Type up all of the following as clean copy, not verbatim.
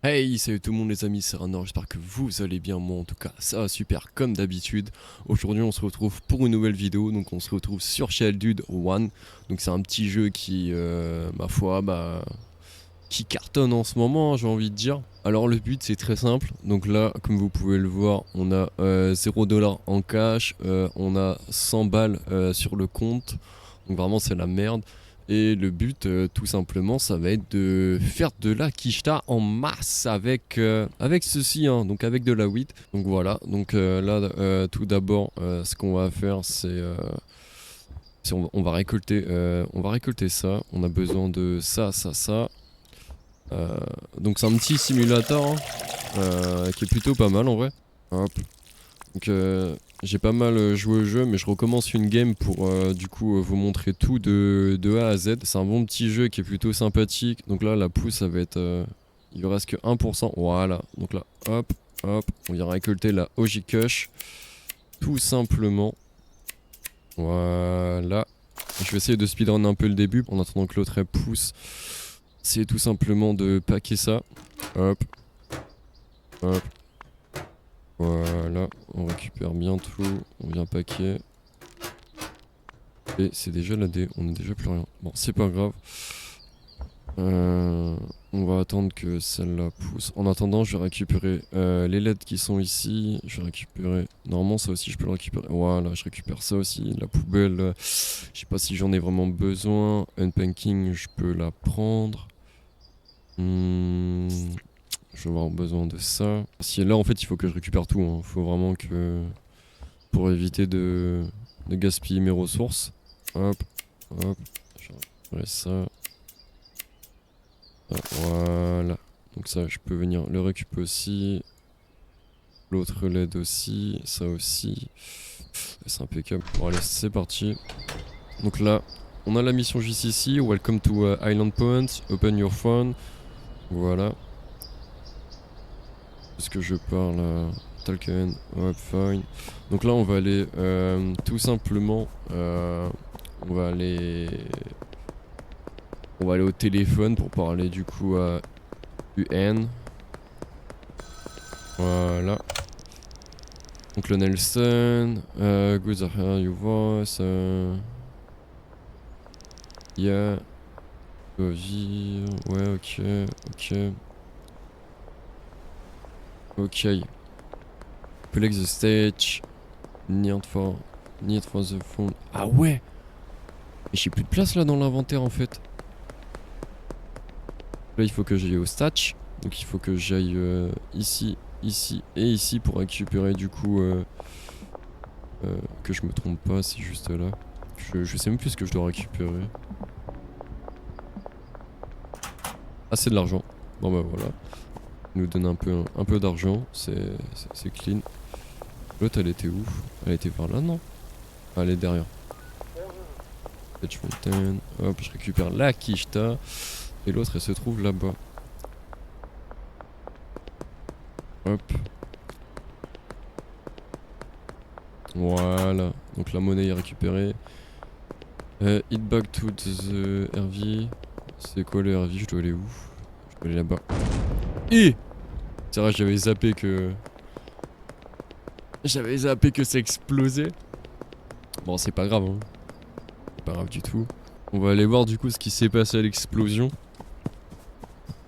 Hey, salut tout le monde les amis, c'est Ranor, j'espère que vous allez bien, moi en tout cas ça va super comme d'habitude. Aujourd'hui on se retrouve pour une nouvelle vidéo, donc on se retrouve sur Childhood 1. Donc c'est un petit jeu qui, ma foi, qui cartonne en ce moment, j'ai envie de dire. Alors le but c'est très simple, donc là comme vous pouvez le voir, on a 0$ en cash, on a 100 balles sur le compte, donc vraiment c'est la merde. Et le but, tout simplement, ça va être de faire de la quicheta en masse avec ceci, hein, donc avec de la weed. Donc voilà, donc là, tout d'abord, ce qu'on va faire, on va récolter ça. On a besoin de ça. Donc c'est un petit simulateur hein, qui est plutôt pas mal en vrai. Hop. Donc j'ai pas mal joué au jeu mais je recommence une game pour du coup vous montrer tout de A à Z. C'est un bon petit jeu qui est plutôt sympathique. Donc là la pousse ça va être... il lui reste que 1%. Voilà. Donc là hop hop on vient récolter la OG Kush. Tout simplement. Voilà. Je vais essayer de speedrun un peu le début en attendant que l'autre elle pousse. C'est tout simplement de packer ça. Hop. Hop. Voilà, on récupère bien tout, on vient paquer. Et c'est déjà la D, on n'a déjà plus rien. Bon, c'est pas grave. On va attendre que celle-là pousse. En attendant, je vais récupérer les LED qui sont ici. Je vais récupérer... Normalement, ça aussi, je peux le récupérer. Voilà, je récupère ça aussi. La poubelle, je sais pas si j'en ai vraiment besoin. Unpacking, je peux la prendre. Je vais avoir besoin de ça. Si là, en fait, il faut que je récupère tout. Hein. Faut vraiment que... Pour éviter de gaspiller mes ressources. Hop, hop. Je vais récupérer ça. Ah, voilà. Donc ça, je peux venir le récupérer aussi. L'autre LED aussi. Ça aussi. C'est impeccable. Bon, allez, c'est parti. Donc là, on a la mission juste ici. Welcome to Island Point. Open your phone. Voilà. Est-ce que je parle Talken, ouais, fine. Donc là, on va aller tout simplement. On va aller au téléphone pour parler du coup à UN. Voilà. Donc le Nelson. Good to hear your voice. Yeah. Ouais, ok. Ok. Collect the stage. Need for the phone. Ah ouais! Mais j'ai plus de place là dans l'inventaire en fait. Là il faut que j'aille au statch. Donc il faut que j'aille ici et ici pour récupérer du coup que je me trompe pas, c'est juste là. Je sais même plus ce que je dois récupérer. Ah c'est de l'argent. Bon bah voilà. Il nous donne un peu d'argent, c'est clean. L'autre elle était où? Elle était par là non? Ah, elle est derrière. Fetch Fountain. Hop, je récupère la quicheta. Et l'autre elle se trouve là-bas. Hop. Voilà. Donc la monnaie est récupérée. Hit back to the RV. C'est quoi le RV? Je dois aller où? Je dois aller là-bas. Et c'est vrai, j'avais zappé que... c'est explosé. Bon, c'est pas grave, hein. C'est pas grave du tout. On va aller voir du coup ce qui s'est passé à l'explosion.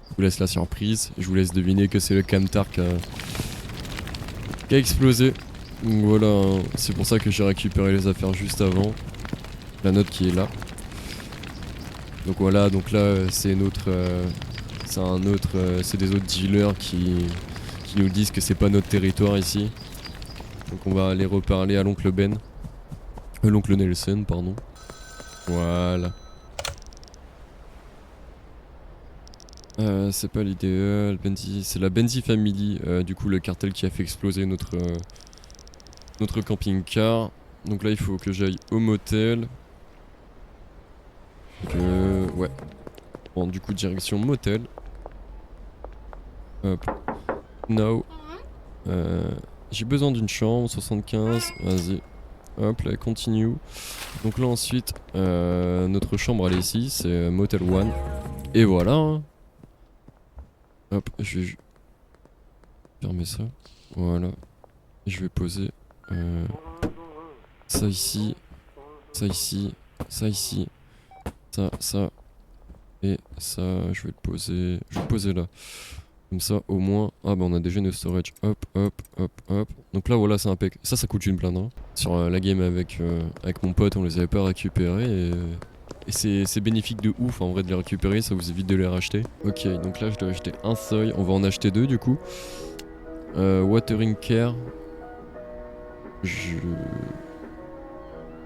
Je vous laisse la surprise. Je vous laisse deviner que c'est le camtar qui a explosé. Donc voilà, hein. C'est pour ça que j'ai récupéré les affaires juste avant. La note qui est là. Donc voilà, donc là c'est une autre... c'est des autres dealers qui nous disent que c'est pas notre territoire ici. Donc on va aller reparler à l'oncle Ben. L'oncle Nelson, pardon. Voilà. C'est pas l'idéal. C'est la Benzi Family, du coup le cartel qui a fait exploser notre camping-car. Donc là il faut que j'aille au motel. Ouais. Bon du coup direction motel. Hop. Now. J'ai besoin d'une chambre, 75. Vas-y. Hop là, continue. Donc là ensuite, notre chambre elle est ici, c'est Motel 1. Et voilà. Hein. Hop, fermer ça. Voilà. Et je vais poser ça ici, ça ici, ça ici, ça. Et ça, je vais le poser. Je vais le poser là. Comme ça, au moins. Ah bah on a déjà nos storage. Hop, hop, hop, hop. Donc là, voilà, c'est impec. Ça coûte une blinde. Hein. Sur la game avec mon pote, on les avait pas récupérés. Et c'est bénéfique de ouf en vrai de les récupérer. Ça vous évite de les racheter. Ok, donc là, je dois acheter un seuil. On va en acheter deux du coup. Watering care. Je.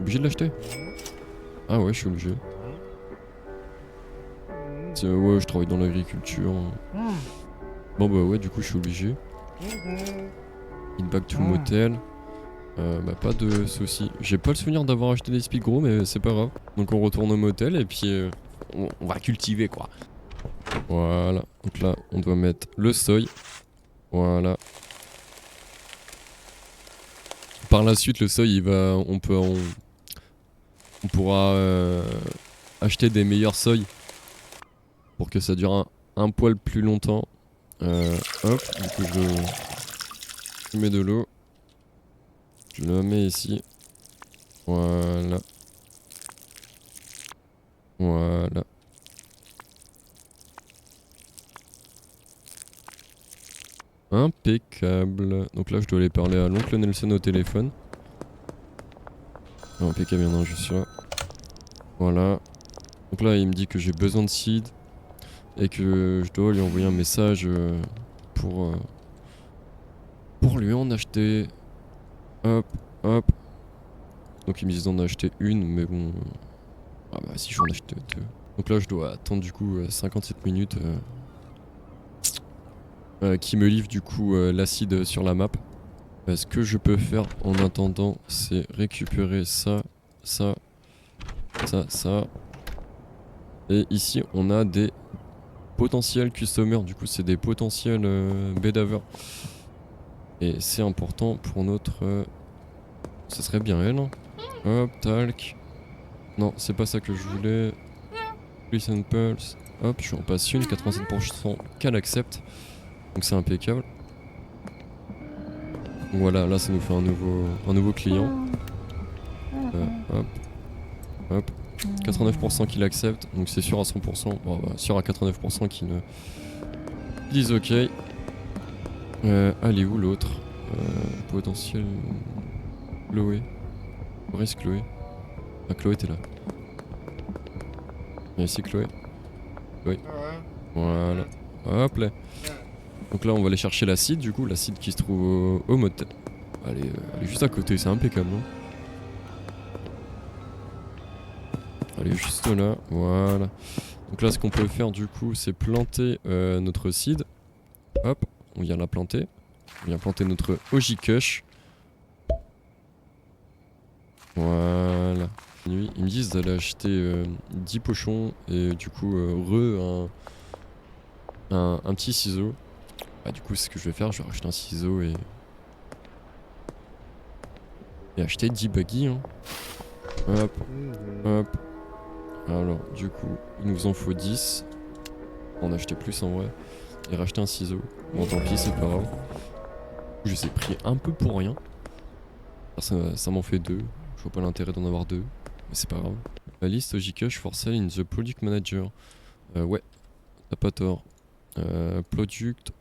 Obligé de l'acheter? Ah ouais, je suis obligé. Ouais, je travaille dans l'agriculture. Bon bah ouais, du coup je suis obligé. In back to motel. Bah pas de soucis. J'ai pas le souvenir d'avoir acheté des speed gros, mais c'est pas grave. Donc on retourne au motel et puis on va cultiver quoi. Voilà. Donc là on doit mettre le seuil. Voilà. Par la suite le seuil il va, on pourra acheter des meilleurs seuils pour que ça dure un poil plus longtemps. Hop, du coup je mets de l'eau. Je le mets ici. Voilà. Voilà. Impeccable. Donc là je dois aller parler à l'oncle Nelson au téléphone. Impeccable, il y en a un juste là. Voilà. Donc là il me dit que j'ai besoin de seed. Et que je dois lui envoyer un message pour lui en acheter. Hop, hop. Donc ils me disent d'en acheter une, mais bon. Ah bah si j'en achète deux. Donc là je dois attendre du coup 57 minutes qui me livre du coup l'acide sur la map. Ce que je peux faire en attendant c'est récupérer ça, ça, ça. Et ici on a des potentiels customers, du coup c'est des potentiels bedavers. Et c'est important pour notre... ça serait bien elle. Hein. Hop, talc. Non, c'est pas ça que je voulais. Please and Pulse. Hop, je suis en passe une, 87% qu'elle accepte. Donc c'est impeccable. Donc voilà, là ça nous fait un nouveau client. Hop, hop. 89% qu'il accepte, donc c'est sûr à 100%. Bon, bah, sûr à 89% qui ne disent ok. Allez où l'autre potentiel Chloé. Où est-ce Chloé? Ah, Chloé t'es là. Et ici Chloé. Chloé. Voilà. Hop là. Donc là on va aller chercher l'acide du coup, l'acide qui se trouve au motel. Elle est juste à côté, c'est impeccable non? Elle est juste là, voilà. Donc là ce qu'on peut faire du coup c'est planter notre seed. Hop, on vient la planter. On vient planter notre OG Kush. Voilà. Ils me disent d'aller acheter 10 pochons et du coup un petit ciseau. Bah du coup c'est ce que je vais faire, je vais racheter un ciseau et acheter 10 buggy hein. Hop, hop. Alors du coup il nous en faut 10. On a acheté plus en vrai. Et racheter un ciseau. Bon tant pis c'est pas grave. Je les ai pris un peu pour rien. Ça m'en fait 2. Je vois pas l'intérêt d'en avoir 2. Mais c'est pas grave. La liste OGKush for sale in the product manager. Ouais, t'as pas tort. Product.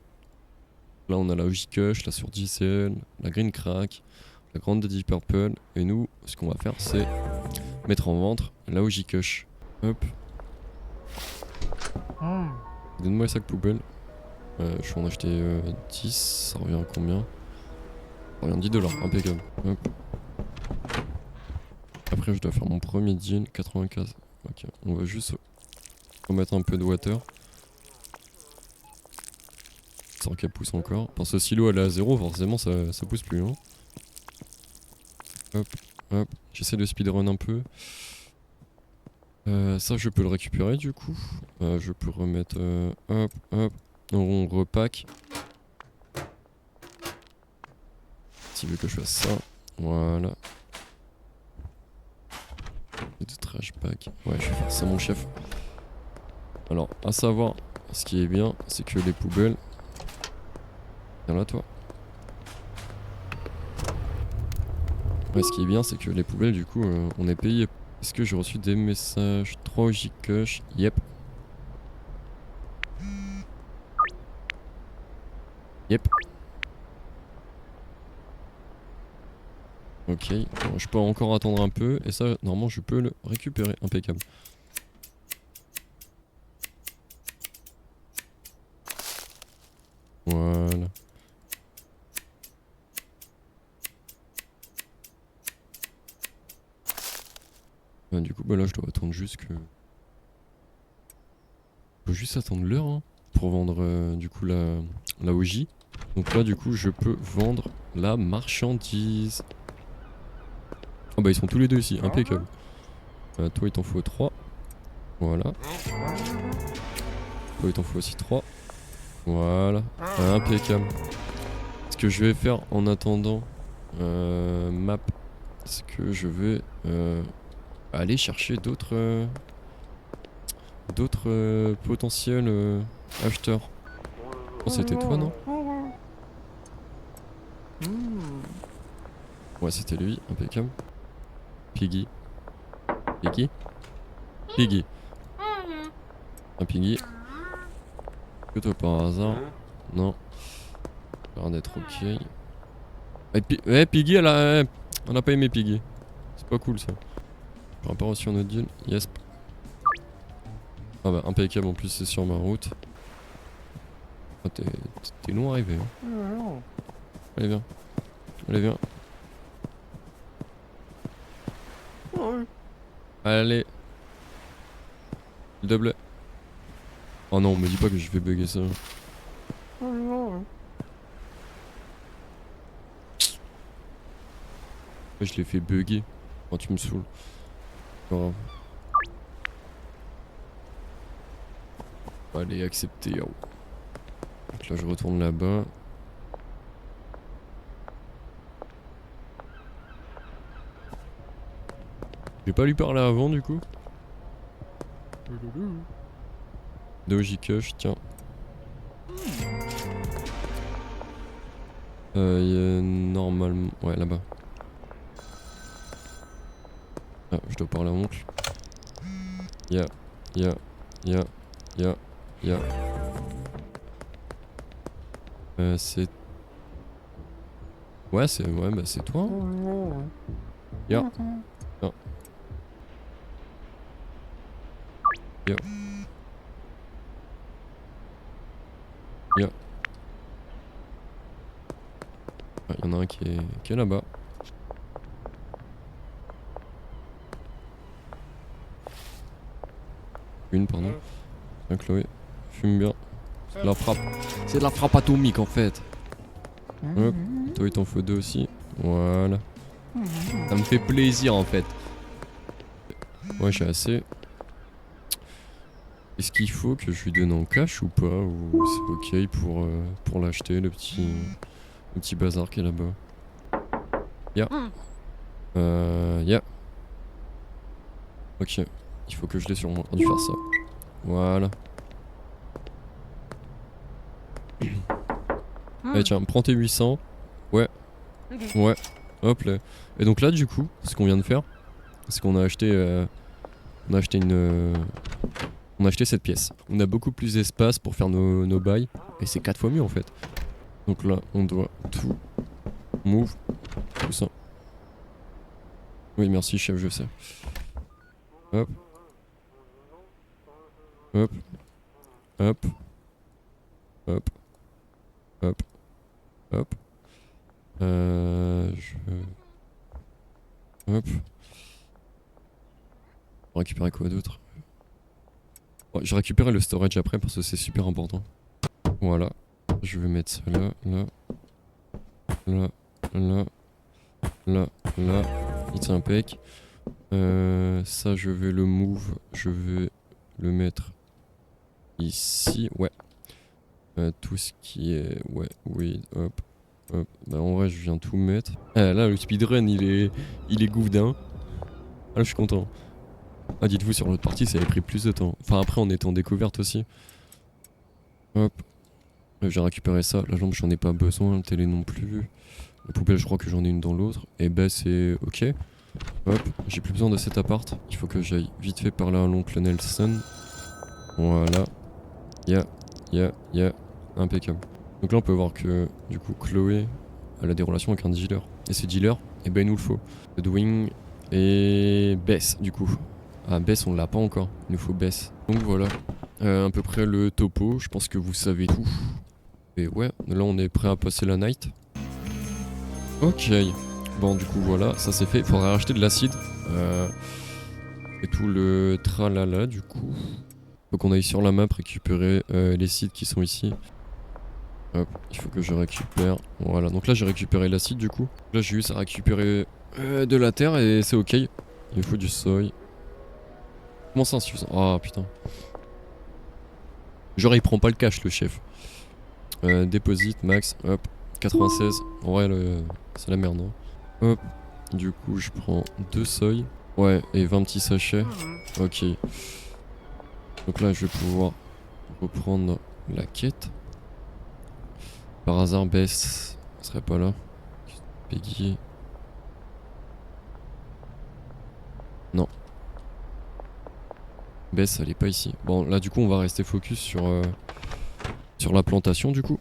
Là on a la OGKush, la sur DCL, la Green Crack, la Grande Daddy Purple. Et nous, ce qu'on va faire c'est mettre en vente la OGKush. Hop. Donne-moi le sac poubelle. Je vais en acheter 10. Ça revient à combien? Ça revient à $10, impeccable. Hop. Après je dois faire mon premier deal, 95. Ok, on va juste remettre un peu de water. Sans qu'elle pousse encore. Parce que si l'eau elle est à 0, forcément ça pousse plus. Hein. Hop, hop. J'essaie de speedrun un peu. Ça je peux le récupérer du coup. Je peux remettre... hop, hop. On repack. S'il veut que je fasse ça. Voilà. Et de trash pack. Ouais, je vais faire ça mon chef. Alors, à savoir, ce qui est bien, c'est que les poubelles... Viens là toi. Ouais, ce qui est bien, c'est que les poubelles, du coup, on est payé. Est-ce que j'ai reçu des messages 3 J-Cush? Yep. Yep. Ok, bon, je peux encore attendre un peu. Et ça, normalement, je peux le récupérer. Impeccable. Voilà. Du coup, bah là, je dois attendre juste que... Je peux juste attendre l'heure hein, pour vendre du coup la OJ. Donc là, du coup, je peux vendre la marchandise. Oh bah, ils sont tous les deux ici. Impeccable. Toi, il t'en faut 3. Voilà. Toi, il t'en faut aussi 3. Voilà. Impeccable. Ce que je vais faire en attendant map, c'est que je vais aller chercher d'autres potentiels acheteurs. Oh, c'était toi, non? Ouais, c'était lui. Impeccable. Piggy. Piggy. Piggy. Un Piggy. Que toi par hasard? Non. Ça a l'air d'être ok. Piggy, elle a pas aimé Piggy. C'est pas cool ça. Par rapport aussi à notre deal. Yes. Ah bah impeccable en plus c'est sur ma route. Ah, t'es long arrivé hein. Allez viens. Allez viens. Allez. Le double. Oh non, me dis pas que je vais bugger ça. Je l'ai fait bugger. Oh tu me saoules. Pas grave. Allez, accepter. Oh. Donc là, je retourne là-bas. J'ai pas lui parler avant, du coup. Doji Kush, tiens. Normalement... Ouais, là-bas. Ah, je dois parler à oncle. Ya. C'est... Ouais, c'est... Ouais, bah c'est toi. Ya. Ya. Ya. Ya. Ah, y'en a un qui est là-bas. Une, pardon. Tiens, Chloé. Fume bien. C'est de la frappe. C'est de la frappe atomique en fait. Hop. Toi, il t'en faut 2 aussi. Voilà. Ça me fait plaisir en fait. Ouais, j'ai assez. Est-ce qu'il faut que je lui donne en cash ou pas? Ou c'est ok pour l'acheter, le petit bazar qui est là-bas? Ya. Ya. Ok. Il faut que je l'ai sur moi. On a dû faire ça. Voilà. Allez, tiens, prends tes 800. Ouais. Ouais. Hop là. Et donc là, du coup, ce qu'on vient de faire, c'est qu'on a acheté... on a acheté on a acheté cette pièce. On a beaucoup plus d'espace pour faire nos bails. Et c'est 4 fois mieux en fait. Donc là, on doit tout move. Tout ça. Oui, merci chef, je sais. Hop. Hop. Hop. Hop. Hop. Hop. Hop. On récupérer quoi d'autre? Ouais, je récupérerai le storage après parce que c'est super important. Voilà. Je vais mettre ça là, là. Là, là. Là, là. It's impec. Ça, je vais le move. Je vais le mettre ici. Ouais. Tout ce qui est... Ouais, oui, hop. Hop. Bah en vrai, je viens tout mettre. Ah, là, le speedrun, il est gouffre. Ah, je suis content. Ah, dites-vous, sur l'autre partie, ça avait pris plus de temps. Enfin, après, on était en découverte aussi. Hop. J'ai récupéré ça. La lampe, j'en ai pas besoin. Le télé non plus. La poubelle, je crois que j'en ai une dans l'autre. Et ben c'est ok. Hop, j'ai plus besoin de cet appart. Il faut que j'aille vite fait parler à l'oncle Nelson. Voilà. Ya. Impeccable. Donc là on peut voir que du coup Chloé, elle a des relations avec un dealer. Et ce dealer, eh ben il nous le faut. Edwin et Bess du coup. Ah Bess on l'a pas encore, il nous faut Bess. Donc voilà. À peu près le topo, je pense que vous savez tout. Et ouais, là on est prêt à passer la night. Ok. Bon du coup voilà, ça c'est fait. Il faudra racheter de l'acide. Et tout le tralala du coup. Faut qu'on aille sur la map récupérer les sites qui sont ici. Hop, il faut que je récupère. Voilà, donc là j'ai récupéré l'acide du coup. Là j'ai juste à récupérer de la terre et c'est ok. Il me faut du soy. Comment ça insuffisant? Ah putain. Genre il prend pas le cash le chef. Deposit max, hop, 96. En vrai c'est la merde hein. Hop, du coup je prends 2 soy. Ouais, et 20 petits sachets. Ok. Donc là je vais pouvoir reprendre la quête. Par hasard Bess serait pas là. Peggy. Non. Bess elle est pas ici. Bon là du coup on va rester focus sur la plantation du coup.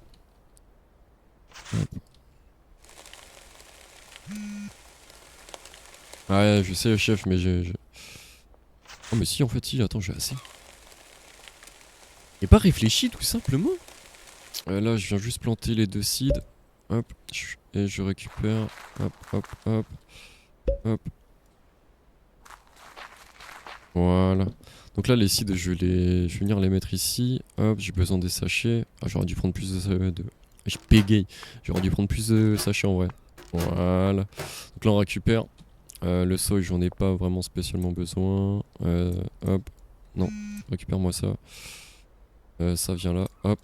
Hop. Ouais je sais chef mais Oh mais si en fait si attends j'ai assez. Et pas réfléchi tout simplement. Là je viens juste planter les 2 seeds. Hop. Et je récupère. Hop. Voilà. Donc là les seeds je vais venir les mettre ici. Hop j'ai besoin des sachets. Ah j'aurais dû prendre plus de... Je bégaye. J'aurais dû prendre plus de sachets en vrai. Voilà. Donc là on récupère. Le soy j'en ai pas vraiment spécialement besoin. Hop. Non. Récupère-moi ça. Ça vient là. Hop.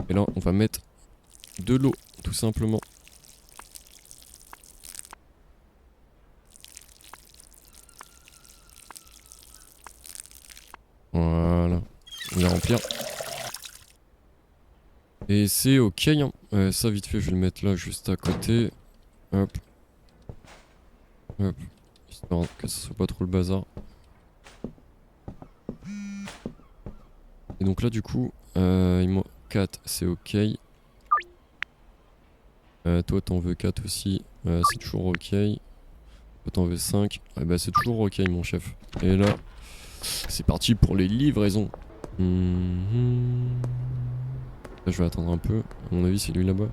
Et là on va mettre de l'eau tout simplement. Voilà. On va remplir. Et c'est ok. Hein. Ça vite fait je vais le mettre là juste à côté. Hop. Histoire que ce soit pas trop le bazar. Et donc là du coup, il manque 4, c'est ok. Toi t'en veux 4 aussi, c'est toujours ok. Toi t'en veux 5, bah c'est toujours ok mon chef. Et là, c'est parti pour les livraisons. Là je vais attendre un peu, à mon avis c'est lui là-bas.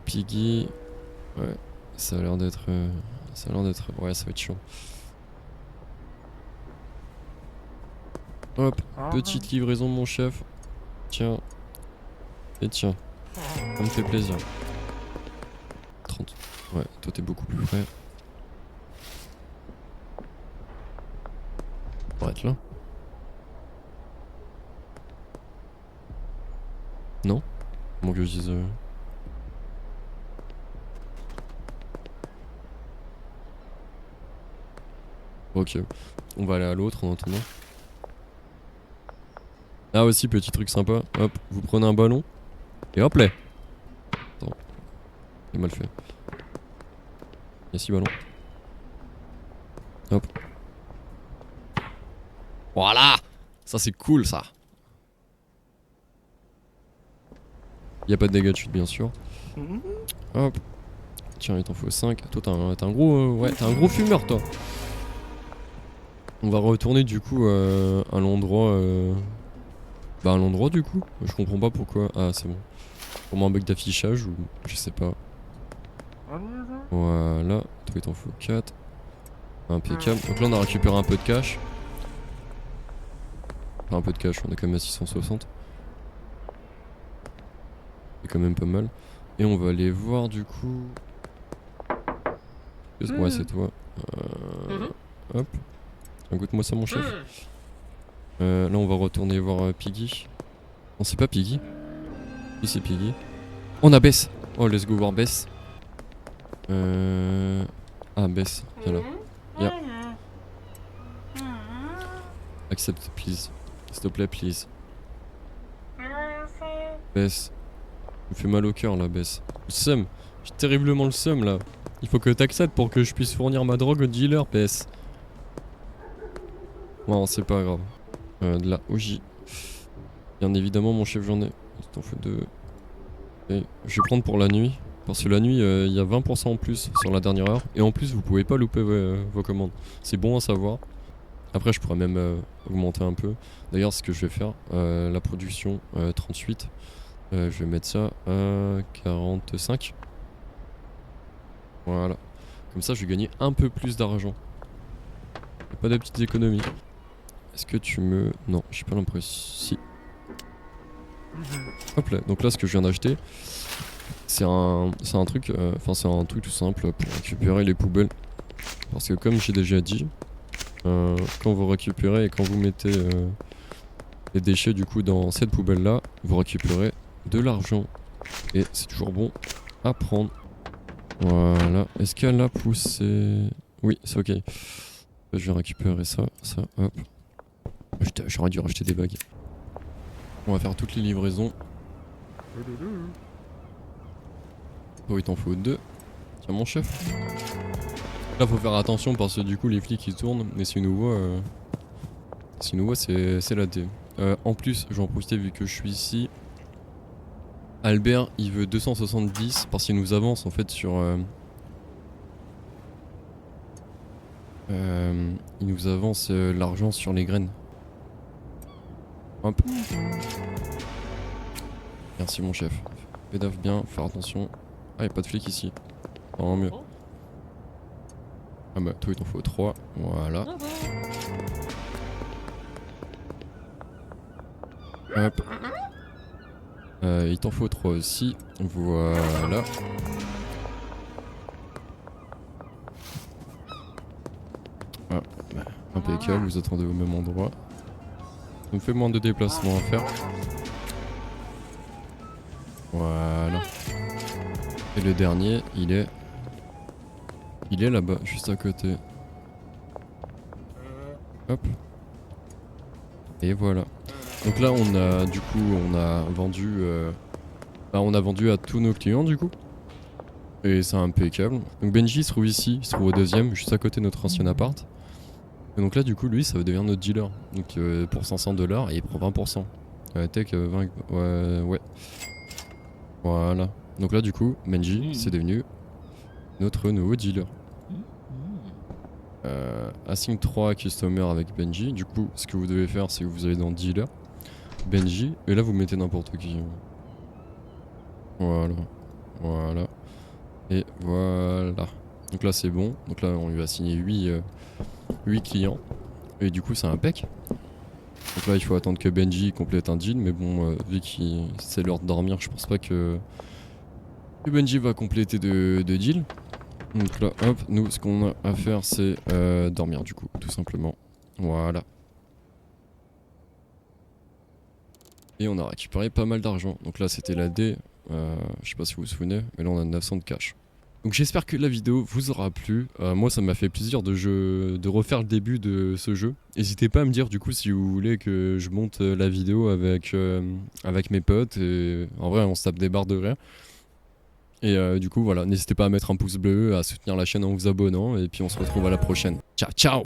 Piggy, ouais, ça a l'air d'être... ouais ça va être chiant. Hop, petite livraison mon chef. Tiens. Et tiens. Ça me fait plaisir. 30. Ouais, toi t'es beaucoup plus frais. On va être là. Non? Mon que je dise... Ok. On va aller à l'autre en attendant. Ah aussi, petit truc sympa. Hop, vous prenez un ballon. Et hop là. Attends. C'est mal fait. Il y a 6 ballons. Hop. Voilà. Ça c'est cool ça. Y a pas de dégâts de chute bien sûr. Hop. Tiens, il t'en faut 5. Toi t'as un gros... ouais, t'as un gros fumeur toi. On va retourner du coup à l'endroit... Bah à l'endroit du coup. Je comprends pas pourquoi. Ah c'est bon. Pour moi un bug d'affichage ou... Je sais pas. Voilà. Toi il t'en faut 4. Impeccable. Donc là on a récupéré un peu de cash. Enfin un peu de cash, on est quand même à 660. C'est quand même pas mal. Et on va aller voir du coup... Ouais c'est toi. Hop. Goûte-moi ça mon chef. Là on va retourner voir Piggy. Non c'est pas Piggy. Si c'est Piggy. On a Bess. Oh let's go voir Bess. Ah Bess, viens là. Yeah. Accept please. S'il te plaît please. Bess. me fait mal au cœur là, Bess. Le seum. J'ai terriblement le seum là. Il faut que t'acceptes pour que je puisse fournir ma drogue au dealer, Bess. Non, c'est pas grave. De la OJ. Bien évidemment, mon chef, j'en ai. T'en fais deux. Et je vais prendre pour la nuit. Parce que la nuit, il y a 20% en plus sur la dernière heure. Et en plus, vous pouvez pas louper vos commandes. C'est bon à savoir. Après, je pourrais même augmenter un peu. D'ailleurs, ce que je vais faire, la production 38, je vais mettre ça à 45. Voilà. Comme ça, je vais gagner un peu plus d'argent. Pas de petites économies. Est-ce que tu me... Non, j'ai pas l'impression... Si. Hop là. Donc là, ce que je viens d'acheter, c'est un truc... Enfin, c'est un truc tout simple pour récupérer les poubelles. Parce que comme j'ai déjà dit, quand vous récupérez et quand vous mettez les déchets du coup dans cette poubelle là, vous récupérez de l'argent. Et c'est toujours bon à prendre. Voilà. Est-ce qu'elle a poussé? Oui, c'est ok. Je vais récupérer ça, hop. J'aurais dû racheter des bagues. On va faire toutes les livraisons. Oh, il t'en faut 2. Tiens, mon chef. Là, faut faire attention parce que du coup, les flics ils tournent. Mais si nous voient, c'est la D. En plus, je vais en profiter vu que je suis ici. Albert, il veut 270 parce qu'il nous avance en fait sur. Il nous avance l'argent sur les graines. Hop. Merci mon chef. Fais gaffe bien, faire attention. Ah, y'a pas de flic ici. Tant mieux. Ah bah, toi il t'en faut 3. Voilà. Hop. Il t'en faut 3 aussi. Voilà. Ah, bah, impeccable, vous attendez au même endroit. Ça me fait moins de déplacements à faire. Voilà. Et le dernier, il est là-bas, juste à côté. Hop. Et voilà. Donc là, on a vendu à tous nos clients du coup. Et c'est impeccable. Donc Benji se trouve ici, il se trouve au deuxième, juste à côté de notre ancien appart. Et donc là, du coup, lui, ça va devenir notre dealer. Donc pour $500, et il prend 20%. Tech, 20... ouais. Voilà. Donc là, du coup, Benji, c'est devenu notre nouveau dealer. Assign 3 customers avec Benji. Du coup, ce que vous devez faire, c'est que vous allez dans dealer, Benji, et là, vous mettez n'importe qui. Voilà. Voilà. Et voilà. Donc là, c'est bon. Donc là, on lui a signé 8 clients. Et du coup, c'est impec. Donc là, il faut attendre que Benji complète un deal. Mais bon, vu que c'est l'heure de dormir, je pense pas que Benji va compléter de deal. Donc là, hop, nous, ce qu'on a à faire, c'est dormir, du coup, tout simplement. Voilà. Et on a récupéré pas mal d'argent. Donc là, c'était la D. Je sais pas si vous vous souvenez, mais là, on a 900 de cash. Donc j'espère que la vidéo vous aura plu. Moi ça m'a fait plaisir de refaire le début de ce jeu. N'hésitez pas à me dire du coup si vous voulez que je monte la vidéo avec mes potes. Et en vrai on se tape des barres de rire. Et du coup voilà, n'hésitez pas à mettre un pouce bleu, à soutenir la chaîne en vous abonnant. Et puis on se retrouve à la prochaine. Ciao ciao.